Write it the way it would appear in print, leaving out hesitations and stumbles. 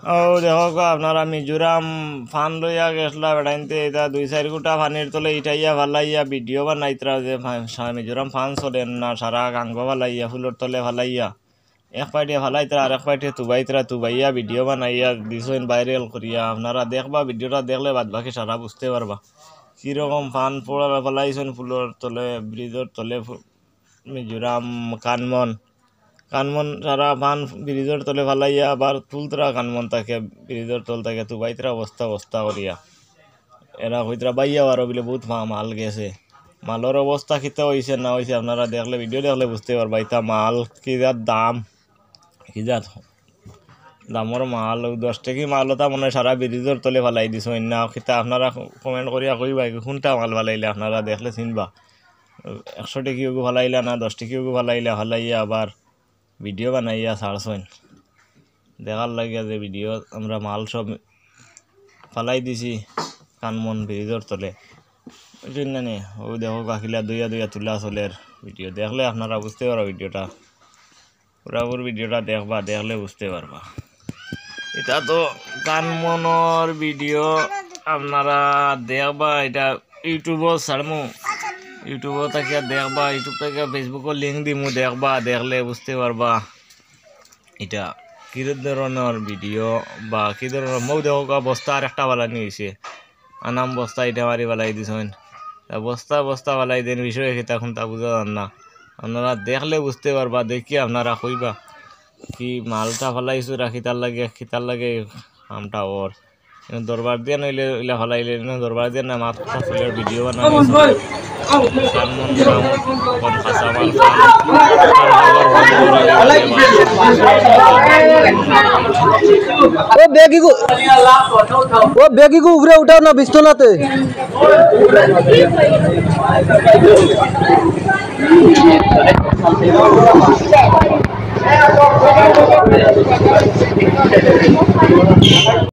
ও দেখো আপনারা মিজোরাম ফান লইয়া গেছলা বেড়াইতে এটা 2-4 গুটা ফানির তলে ইটাইয়া ভালাইয়া ভিডিও বানাইতরা যে মিজোরাম ফান চলেন না সারা গাঙ্গ ভালাইয়া ফুলর তলে ভালাইয়া এক পাইটে ভালাইতরা আর এক পাইটে তুবাইয়া ভিডিও বানাইয়া দিছেন ভাইরাল করিয়া আপনারা দেখবা ভিডিওটা দেখলে বাদ বাকি সারা বুঝতে পারবা কিরকম ফান পড়া ভালাইছেন ফুলর তলে ব্রিজের তলে মিজোরাম কানমন সারা ফান ব্রিজের তলে ভালাইয়া আবার তুলতরা কানমন তাকে ব্রিজের তল থেকে তুবাইতরা বস্তা করিয়া এরা হইতরা বাইয়া আরো বলে বহুত মাল গেছে মালের অবস্থা কিতা হয়েছে না হয়েছে আপনারা দেখলে ভিডিও দেখলে বুঝতে পারবা ইতা মাল কি যার দাম কি যাত দামর মাল 10 টাকি মাল ওটা মনে সারা ব্রিজের তলে ভালাই দিছ না কিতা আপনারা কমেন্ট করিয়া কইবা কোনটা মাল ভালাইলে আপনারা দেখলে চিনবা 100 টাকি ভালাইলা না 10 টাকি ভালাইয়া আবার ভিডিও বানাইয়া ছাড়ছেন দেখার লাগিয়া যে ভিডিও আমরা মাল সব ফালাই দিছি কানমন ব্রিজের তলে ওই জন্য ও দেখো কাকিলা দুইয়া তুলা চলের ভিডিও দেখলে আপনারা বুঝতে পারবা ভিডিওটা পুরাপুর ভিডিওটা দেখবা দেখলে বুঝতে পারবা এটা তো কানমনের ভিডিও আপনারা দেখবা এটা ইউটিউবও ছাড়মু ইউটিউব থেকে দেখবা ইউটিউব থেকে ফেসবুকের লিঙ্ক দিমু দেখবা দেখলে বুঝতে পারবা এটা কি ধরনের ভিডিও বা কি ধরনের মৌ দেখো বস্তা আর একটা বালানি হয়েছে আনাম বস্তা এটা মারি বালাই দিছেন বস্তা বালাই দেন বিষয়ে তখন তা বুঝা যান না আপনারা দেখলে বুঝতে পারবা দেখি আপনারা কইবা কি মালটা ফালাইছো রাখি তার লাগে আমটা ওর দরবার দিয়ে নইলে ইলা ফালাইলে দরবার দিয়ে না মাথা ফুলের ভিডিও বানাবো ও বেগি কো উপরে উঠাও না বিস্তলাতে